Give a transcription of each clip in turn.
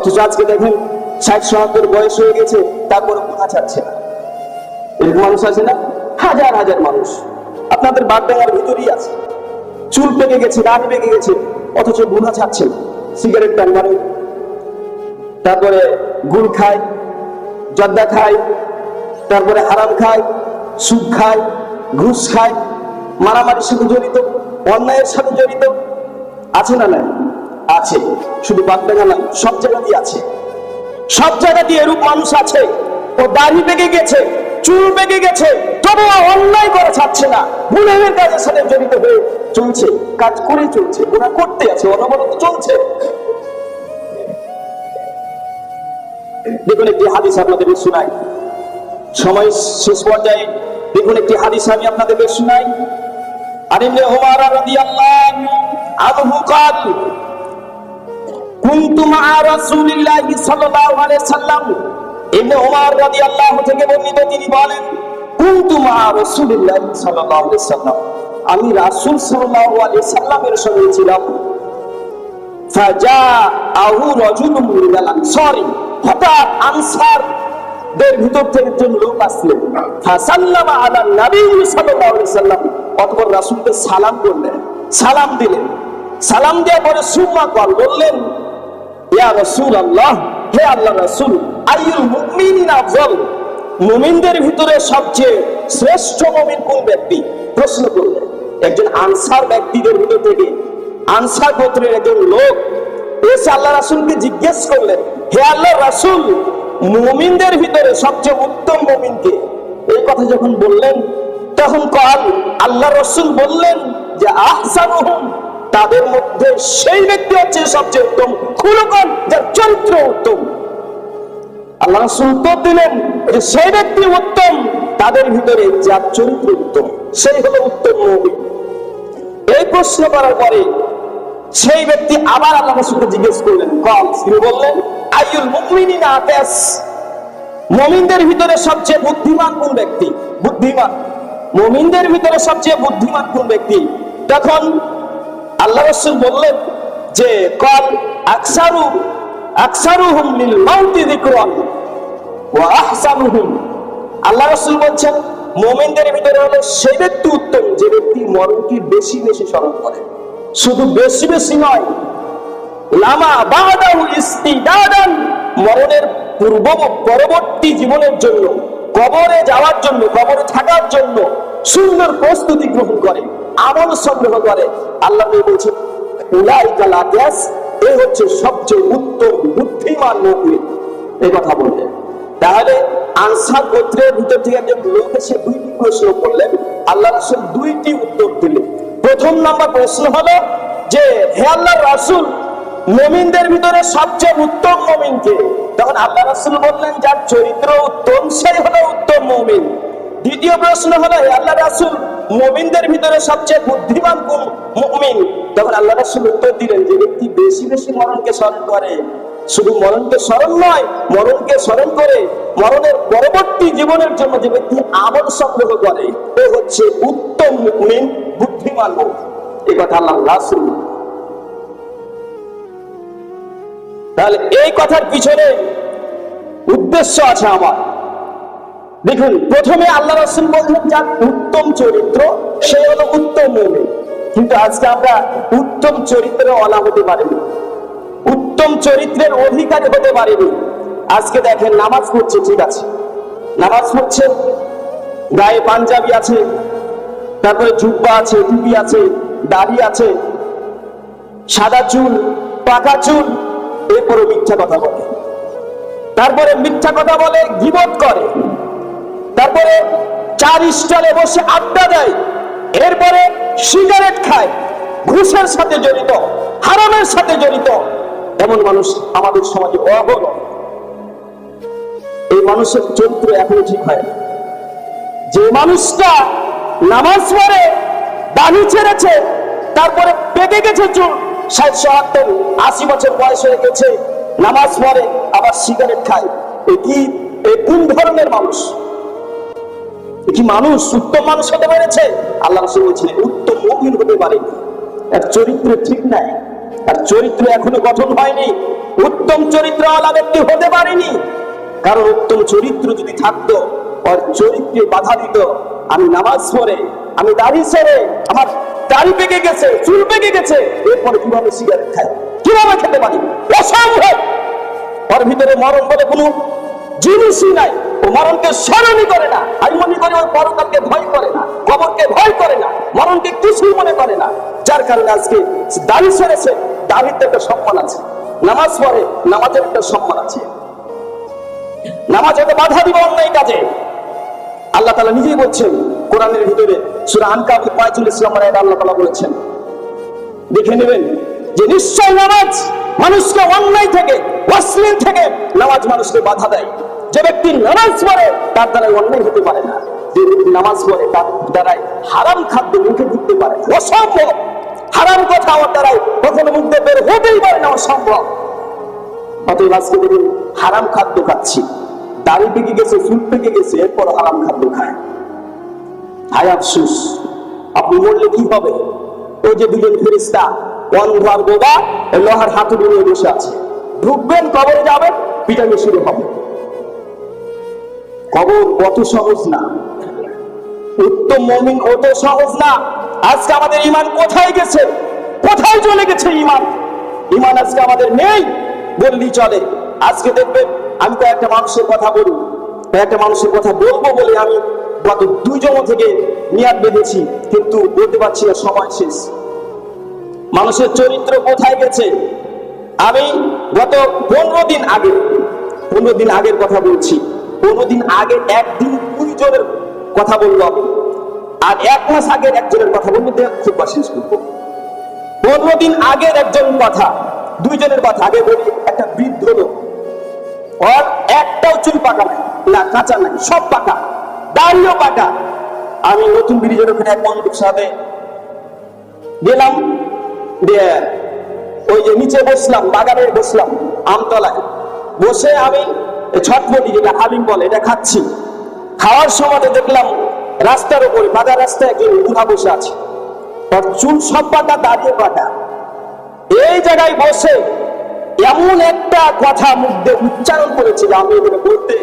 অথচ আজকে দেখেন 60-70 বয়স হয়ে গেছে, তারপরে গুনাহ ছাড়ছে না। এরকম মানুষ আছে না? হাজার হাজার মানুষ আপনাদের বাগডাঙ্গার ভিতরেই আছে, চুল পেকে গেছে, দাড়ি পেকে গেছে, অথচ গুনাহ ছাড়ছে না। সিগারেট টান মারে, তারপরে গুল খায়, জর্দা খায়, তারপরে হারাম খায়, সুদ খায়, ঘুষ খায়, মারামারির সাথে জড়িত, অন্যায়ের সাথে জড়িত। আছে না? নাই আছে। শুধু বাগডাঙ্গা না, সব জায়গাতেই আছে। সব জায়গাতেই এরূপ মানুষ আছে। ও দাড়ি পেকে গেছে, চুল পেকে গেছে, তবুও অন্যায় করে ছাড়ছে না, গুনাহের কাজের সাথে জড়িত হয়ে চলছে, কাজ করে চলছে, গুনাহ করতে আছে, অনবরত চলছে। দেখুন একটি হাদিস আপনাদেরকে শোনাই, সময় শেষ পর্যায়ে দেখুন একটি হাদিস আমি আপনাদেরকে শোনাই। আর ইবনে উমর রাদিয়াল্লাহু আনহু قال كنت مع رسول الله صلى الله عليه وسلم। ইবনে উমর রাদিয়াল্লাহু থেকে বর্ণিত, তিনি বলেন কুনতু মা রাসূলিল্লাহ সাল্লাল্লাহু আলাইহি ওয়াসাল্লাম, আমি রাসূল সাল্লাল্লাহু আলাইহি সাল্লামের সঙ্গে ছিলাম। ফাজাআহু রাজুলুম মিনাল আনসারি, হঠাৎ আনসারদের ভিতর থেকে একজন লোক আসলেন। ফাসাল্লামা আলা নবী সাল্লাল্লাহু আলাইহি ওয়াসাল্লাম, অতঃপর রাসূলকে সালাম করলেন, সালাম দিলেন। সালাম দেওয়ার পরে সুম্মা কল, বললেন ইয়া রাসূলুল্লাহ, হে আল্লাহর রাসূল, আইয়ুল মুমিনিনা আফযাল, মুমিনদের ভিতরে সবচেয়ে শ্রেষ্ঠ মুমিন কোন ব্যক্তি? প্রশ্ন করলেন। একজন আনসার ব্যক্তিদের ভিতর থেকে, আনসার গোত্রের একজন লোক এসে আল্লাহ রাসূলকে জিজ্ঞেস করলেন, হে আল্লাহর রাসূল, মুমিনদের ভিতরে সবচেয়ে উত্তম মুমিন কে? এই কথা যখন বললেন, তখন আল্লাহ রাসূল বললেন যে আহসানুহুম, তাদের মধ্যে সেই ব্যক্তি হচ্ছে সবচেয়ে উত্তম, খুলুকান, যার চরিত্র উত্তম। আল্লাহ রাসূল উত্তর দিলেন যে সেই ব্যক্তি উত্তম তাদের ভিতরে যার চরিত্র উত্তম, সেই হলো উত্তম মুমিন। এই প্রশ্ন করার পরে সেই ব্যক্তি আবার আল্লাহ রাসূলকে জিজ্ঞেস করলেন, তিনি বললেন আইয়ুল মুমিনিনা আকাস, মুমিনদের ভিতরে সবচেয়ে বুদ্ধিমান কোন ব্যক্তি? বুদ্ধিমান, মুমিনদের ভিতরে সবচেয়ে বুদ্ধিমান কোন ব্যক্তি? তখন আল্লাহ রাসূল বললেন যে আকসারুহুম লিল মাউতি যিকরান ওয়া আহসানুহুম, আল্লাহ রাসূল বলছেন মুমিনদের ভিতরে হলো সেই ব্যক্তি উত্তম যে ব্যক্তি মরণকে বেশি বেশি স্মরণ করে। শুধু বেশি বেশি নয়, লামা বাদাহু ইস্তিদাদান, মরণের পরবর্তী জীবনের জন্য, কবরে যাওয়ার জন্য, কবরে থাকার জন্য সুন্দর প্রস্তুতি গ্রহণ করে, আমল সংগ্রহ করে। আল্লাহ বলছেন উলাইকাল আকাস, এই হচ্ছে সবচেয়ে উত্তম বুদ্ধিমান মুমিন। এই কথা বললেন। তাহলে আনসার গোত্রের ভিতর থেকে একজন লোক এসে দুইটি প্রশ্ন করলেন, আল্লাহ রাসূল দুইটি উত্তর দিলেন। প্রথম নাম্বার প্রশ্ন হলো যে হে আল্লাহর রাসূল, মুমিনদের ভিতরে সবচেয়ে উত্তম মুমিন কে? তখন আল্লাহ রাসূল বললেন যার চরিত্র উত্তম সেই হলো উত্তম মুমিন। দ্বিতীয় প্রশ্ন হলো হে আল্লাহর রাসূল, মুমিনদের ভিতরে সবচেয়ে বুদ্ধিমান কোন মুমিন? তখন আল্লাহ রাসূল উত্তর দিলেন যে ব্যক্তি বেশি বেশি মরণকে স্মরণ করে। শুধু মরণকে স্মরণ নয়, মরণকে স্মরণ করে মরণের পরবর্তী জীবনের জন্য যে ব্যক্তি আমল সংগ্রহ করে, ও হচ্ছে উত্তম মুমিন, বুদ্ধিমান মুমিন। এই কথা আল্লাহ রাসূল। তাহলে এই কথার পিছনে উদ্দেশ্য আছে আমার। দেখুন, প্রথমে আল্লাহ রাসূল বললেন যার উত্তম চরিত্র সে হলো উত্তম মুমিন। কিন্তু আজকে আমরা উত্তম চরিত্রের ওয়ালা হতে পারিনি, উত্তম চরিত্রের অধিকারী হতে পারিনি। আজকে দেখেন নামাজ পড়ছে, ঠিক আছে, নামাজ পড়ছে, গায়ে পাঞ্জাবি আছে, তারপরে জুব্বা আছে, টুপি আছে, দাড়ি আছে, সাদা চুল, পাকা চুল, এরপরে মিথ্যা কথা বলে, তারপরে মিথ্যা কথা বলে, গীবত করে, তারপরে চার স্টলে বসে আড্ডা দেয়, এরপরে সিগারেট খায়, ঘুষের সাথে জড়িত, হারামের সাথে জড়িত। এমন মানুষ আমাদের সমাজে অহরহ। এই মানুষের চরিত্র এখনো ঠিক হয়। যে মানুষটা নামাজ পড়ে, দাড়ি ছেড়েছে, তারপরে পেকে গেছে চুল, 60, 70, 80 বছর বয়স হয়ে গেছে, নামাজ পড়ে আবার সিগারেট খায়, এই কোন ধরনের মানুষ? কি মানুষ উত্তম মানুষ হতে পেরেছে? আল্লাহ রাসূল বলেছেন উত্তম মুমিন হতে পারে, এর চরিত্র ঠিক নাই। তার চরিত্র এখনো গঠন হয়নি, উত্তম চরিত্রওয়ালা ব্যক্তি হতে পারেনি। কারণ উত্তম চরিত্র যদি থাকতো, ওর চরিত্রে বাধা দিত আমি নামাজ পড়ে, আমি দাড়ি ছেড়ে, আমার দাড়ি পেকে গেছে, চুল পেকে গেছে, এরপরে কিভাবে সিগারেট খাই, কিভাবে খেতে পারি? অসম্ভব। ওর ভিতরে মরণ বলে কোনো জিনিসই নাই। ও মরণকে স্মরণই করে না। আমি মনে করি ওই পরকালকে ভয় করে না, কবরকে ভয় করে না, মরণকে কিছুই মনে করে না। যার কারণে আজকে দাড়ি ছেড়েছে, দাড়ির একটা সম্মান আছে, নামাজ পড়ে, নামাজের একটা সম্মান আছে। নামাজ হতে বাধা দিবে অন্যায় কাজে। আল্লাহ তাআলা নিজেই বলছেন কোরআনের ভিতরে সূরা আনকাবুত 45 নম্বর আয়াতে আল্লাহ তাআলা বলেছেন, দেখে নেবেন যে নিশ্চয় নামাজ মানুষকে অন্যায় থেকে, অশ্লীল থেকে নামাজ মানুষকে বাধা দেয়। যে ব্যক্তি নামাজ পড়ে তার দ্বারাই অন্যায় হতে পারে না, যে ব্যক্তি নামাজ পড়ে তার দ্বারাই হারাম খাদ্য মুখে ঢুকতে পারে, অসম্ভব। হারাম কথা আমার দ্বারাই কখনো মুখ দিয়ে বের হতেই পারে না, অসম্ভব। অতএব আজকে দেখুন হারাম খাদ্য খাচ্ছি, দাড়ি পেকে গেছে, চুল পেকে গেছে, এরপর হারাম খাদ্য খায়। হায় আফসোস, আপনি মরলে কি হবে? ওই যে দুজন ফেরেশতা অন্ধ আর বোবা লোহার হাতুড়ি নিয়ে বসে আছে, ঢুকবেন কবরে যাবেন, পিটানো শুরু হবে। কবর অত সহজ না, উত্তম মুমিন অত সহজ না। আজকে আমাদের ঈমান কোথায় গেছে, কোথায় চলে গেছে ঈমান? ঈমান আজকে আমাদের নেই বললেই চলে। আজকে দেখবেন আমি তো একটা মানুষের কথা বলি, একটা মানুষের কথা বলবো বলে আমি গত 2 জমা থেকে নিয়াত বেঁধেছি, কিন্তু বলতে পারছি না, সময় শেষ। মানুষের চরিত্র কোথায় গেছে? আমি গত 15 দিন আগের কথা বলছি। 15 দিন আগে একদিন 2 জনের কথা বলবো আমি, আর 1 মাস আগের একজনের কথা বলবো, খুব শেষ করবো। 15 দিন আগের একজন কথা, 2 জনের কথা আগে বলি। একটা বৃদ্ধ লোক, ওর একটাও চুল পাকা নাই, না কাঁচা নাই, সব পাকা, দাড়িও পাকা। আমি নতুন ব্রিজের ওখানে এক বন্ধুর সাথে গেলাম, ওই যে নিচে বসলাম, বাগানে বসলাম, আমতলায় বসে আমি ছটফটি, যেটা হালিম বলে, এটা খাচ্ছি। খাওয়ার সময় দেখলাম রাস্তার উপরে, বাজার রাস্তায় একজন বুড়া বসে আছে, তার চুল সব পাকা, দাঁড়িয়ে পাকা। এই জায়গায় বসে এমন একটা কথা মুখ দিয়ে উচ্চারণ করেছিল, আমি এগুলো বলতে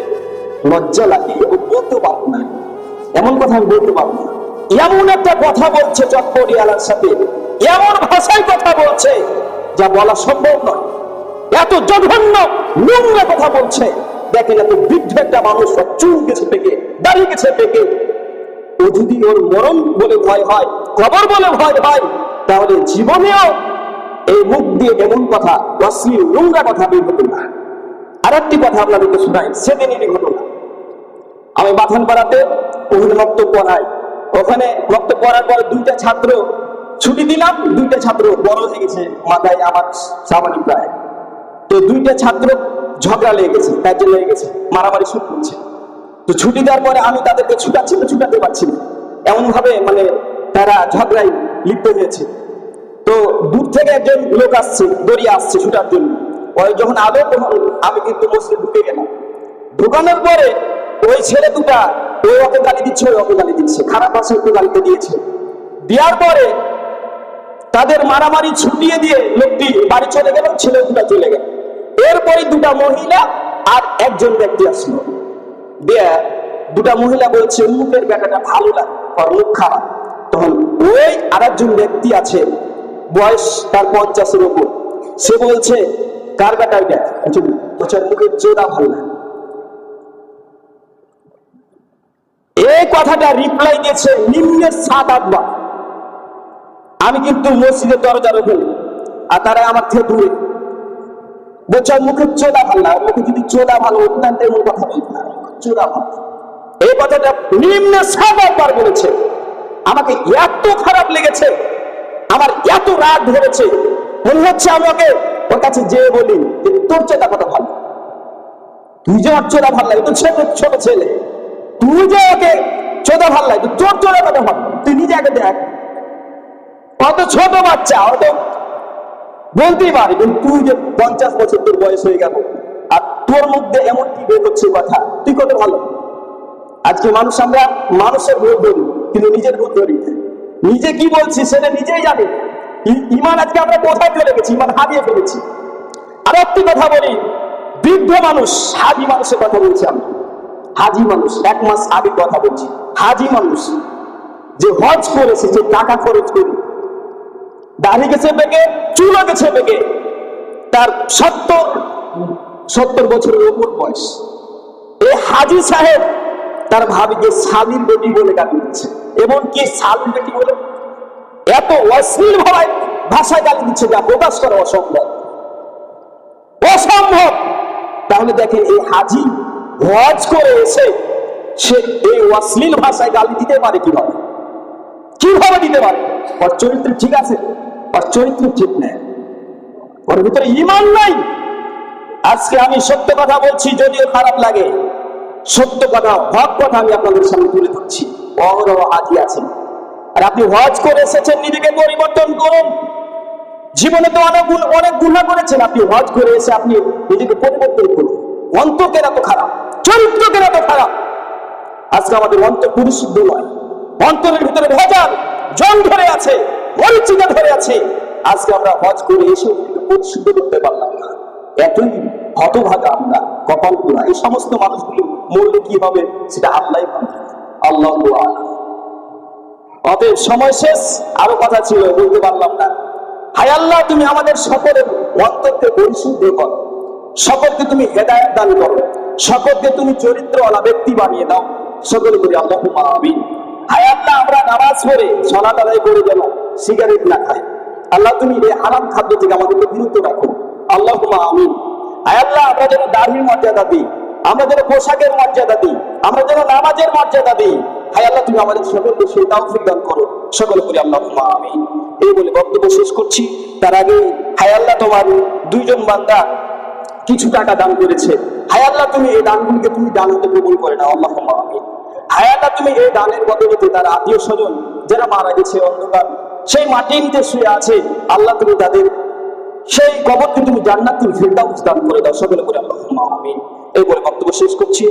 লজ্জা লাগে, বলতে পারবো না, এমন কথা আমি বলতে পারবো না। এমন একটা কথা বলছে চটপটি আলার সাথে, এমন ভাষায় কথা বলছে যা বলা সম্ভব নয়। এত জঘন্য নোংরা কথা বলছে। দেখেন এত বৃদ্ধ একটা মানুষ, চুল গেছে পেকে, দাঁড়িয়ে গেছে পেকে। ও যদি ওর মরণ বলে ভয় হয়, কবর বলে ভয় হয়, তাহলে জীবনেও এই মুখ দিয়ে এমন কথা, অশ্লীল নোংরা কথা বের হতো না। আর একটি কথা আপনাদেরকে শোনাই, সেদিনেরই ঘটনা। আমি বাথানপাড়াতে ওখানে বক্তব্য পড়াই। ওখানে বক্তব্য পড়ার পর 2টা ছাত্র ছুটি দিলাম, 2টা ছাত্র বড় হয়ে গেছে, মাথায় আমার সামান্য প্রায়। তো 2টা ছাত্র ঝগড়া লেগে গেছে, তার জন্য লেগে গেছে, মারামারি শুরু করছে। তো ছুটি দেওয়ার পরে আমি তাদেরকে ছুটাতে পারছি না, এমন ভাবে মানে তারা ঝগড়ায় লিপ্ত হয়েছে। তো দূর থেকে একজন লোক আসছে, দড়িয়ে আসছে ছুটার জন্য। ওই যখন আলো, তখন আমি কিন্তু মসজিদে ঢুকে গেলাম। ঢুকানোর পরে ওই ছেলে দুটা, ওই ওকে গালি দিচ্ছে, ওই ওকে গালি দিচ্ছে, খারাপ ভাষায় একটু গালিতে দিয়েছে। দেওয়ার পরে তাদের মারামারি ছুটিয়ে দিয়ে লোকটি বাড়ি চলে গেল, ছেলে দুটা চলে গেল। এরপরে 2টা মহিলা আর একজন ব্যক্তি আসলো। দিয়ে 2টা মহিলা বলছে, মুখের ব্যাটাটা ভালো লাগে, ওর মুখ খারাপ। তখন ওই আর একজন ব্যক্তি আছে, বয়স তার 50-এর উপর, সে বলছে, কার ব্যাটা এটা? তোর মুখের চোদা ভালো লাগে। এই কথাটা রিপ্লাই দিয়েছে নিম্নে 7-8 বার। আমি কিন্তু মসজিদের দরজার ওখানে, আর তারা আমার থেকে দূরে। বলছে মুখের চোদা ভালো না, মুখে যদি চোদা ভালো হতো না, এমন কথা বলতো না, চোদা ভালো। এই কথাটা নিম্নে 7-8 বার বলেছে। আমাকে এত খারাপ লেগেছে, আমার এত রাগ ধরেছে, মনে হচ্ছে আমাকে ওর কাছে যেয়ে বলি যে তোর চোদা কথা ভালো, তুই যে ওর চোদা ভালো লাগে, তুই ছোট ছেলে, তুই যে ওকে চোদা ভালো লাগে, তোর চোদা কথা ভালো, তুই নিজে আগে দেখ। অত ছোট বাচ্চা, অত বলতেই পারে, কিন্তু তুই যে 50 বছর তোর বয়স হয়ে গেল, আর তোর মধ্যে এমন কি বের হচ্ছে কথা, তুই কত ভালো। আজকে আমরা মানুষের ভুল ধরি, কিন্তু নিজের ভুল ধরি। নিজে কি বলছি সেটা নিজেই জানি, ইমান আজকে আমরা কোথায় চলে গেছি? ইমান হারিয়ে ফেলেছি। আর একটি কথা বলি, বৃদ্ধ মানুষ, হাজি মানুষের কথা বলছি আমি। হাজি মানুষ, 1 মাস আগে কথা বলছি। হাজি মানুষ যে হজ করেছে, যে টাকা খরচ করে, দাড়ি গেছে পেকে, চুলও গেছে পেকে, তার 70 বছরের উপর বয়স, এই হাজি সাহেব তার ভাবিকে শালীর বেটি বলে গালি দিচ্ছে। এবং কি শালীর বেটি বলে এত অশ্লীল ভাষায় গালি দিচ্ছে, যা প্রকাশ করা অসম্ভব, অসম্ভব। তাহলে দেখেন, এই হাজি হজ করে এসে সে এই অশ্লীল ভাষায় গালি দিতে পারে কিভাবে? কিভাবে দিতে পারে? ওর চরিত্র ঠিক আছে? ওর চরিত্র ঠিক নেই, ওর ভিতরে ঈমান নাই। আজকে আমি সত্য কথা বলছি, যদিও খারাপ লাগে, সত্য কথা, হক কথা আমি আপনাদের সামনে তুলে ধরছি। অহরহ হাজি আছেন, আর আপনি হজ করে এসেছেন, নিজেকে পরিবর্তন করুন। জীবনে তো অনেক গুনাহ করেছেন, আপনি হজ করে এসে আপনি নিজেকে পরিবর্তন করুন। অন্তর কেন এত খারাপ? চরিত্র কেন এত খারাপ? আজকে আমাদের অন্তর পরিশুদ্ধ নয়, অন্তরের ভিতরে ভেজাল জং ধরে আছে, মরিচিকা ধরে আছে। আজকে আমরা হজ করে এসে পরিশুদ্ধ করতে পারলাম না। এতই হতভাগা আমরা, কপাল পোড়া। এই সমস্ত মানুষগুলো মরলে কি হবে সেটা আল্লাহই ভাবেন, আল্লাহু আ'লাম। অতএব সময় শেষ, আরো কথা ছিল বলতে পারলাম না। হায় আল্লাহ, তুমি আমাদের সকলের অন্তরকে পরিশুদ্ধ করো, সকলকে তুমি হেদায়েত দান করো, সকলকে তুমি চরিত্রওয়ালা ব্যক্তি বানিয়ে দাও, সকলে করি আল্লাহুম্মা আমিন। হায় আল্লাহ, আমরা নামাজ পড়ে সালাত আদায় করে যেন সিগারেট না খাই। আল্লাহ, তুমি এই হারাম খাদ্য থেকে আমাদেরকে বিরত রাখো, আল্লাহুম্মা আমিন। হায় আল্লাহ, আমরা যেন দাড়ির মর্যাদা দিই, আমরা যেন পোশাকের মর্যাদা দিই, আমরা যেন নামাজের মর্যাদা দিই। হায় আল্লাহ, তুমি আমাদের সকলকে সেই তৌফিক দান করো, সকলে করি আল্লাহুম্মা আমিন। এই বলে বক্তব্য শেষ করছি। তার আগে হায় আল্লাহ, তোমার 2 জন বান্দা কিছু টাকা দান করেছে। হায় আল্লাহ, তুমি এই দানগুলিকে তুমি দান হতে কবুল করে নাও, আল্লাহুম্মা আমিন। হায় আল্লাহ, তুমি এই দানের বদলে তার আত্মীয় স্বজন যারা মারা গেছে, অন্ধকার সেই মাটির নিচে শুয়ে আছে, আল্লাহ তুমি তাদের সেই কবরকে তুমি জান্নাতুল ফিরদাউস দান করে দাও, সকলে করে আল্লাহুম্মা আমিন। এই বলে বক্তব্য শেষ করছি।